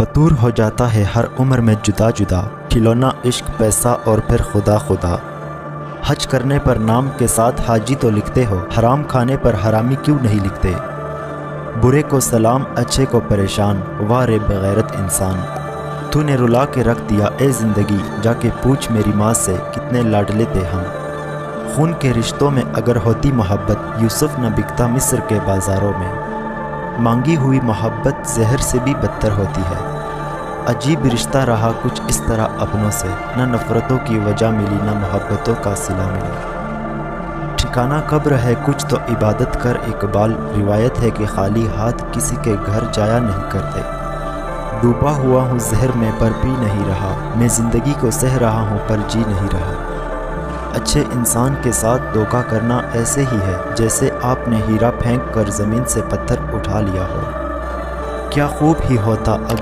فطور ہو جاتا ہے ہر عمر میں جدا جدا، کھلونا عشق پیسہ اور پھر خدا خدا۔ حج کرنے پر نام کے ساتھ حاجی تو لکھتے ہو، حرام کھانے پر حرامی کیوں نہیں لکھتے؟ برے کو سلام اچھے کو پریشان، واہ رے بغیرت انسان۔ تو نے رلا کے رکھ دیا اے زندگی، جا کے پوچھ میری ماں سے کتنے لاڈلے تھے ہم۔ خون کے رشتوں میں اگر ہوتی محبت، یوسف نہ بکتا مصر کے بازاروں میں۔ مانگی ہوئی محبت زہر سے بھی بدتر ہوتی ہے، عجیب رشتہ رہا کچھ اس طرح اپنوں سے، نہ نفرتوں کی وجہ ملی نہ محبتوں کا صلہ ملا۔ ٹھکانہ قبر ہے کچھ تو عبادت کر اقبال، روایت ہے کہ خالی ہاتھ کسی کے گھر جایا نہیں کرتے۔ ڈوبا ہوا ہوں زہر میں پر پی نہیں رہا، میں زندگی کو سہ رہا ہوں پر جی نہیں رہا۔ اچھے انسان کے ساتھ دھوکہ کرنا ایسے ہی ہے جیسے آپ نے ہیرا پھینک کر زمین سے پتھر اٹھا لیا ہو۔ کیا خوب ہی ہوتا اگر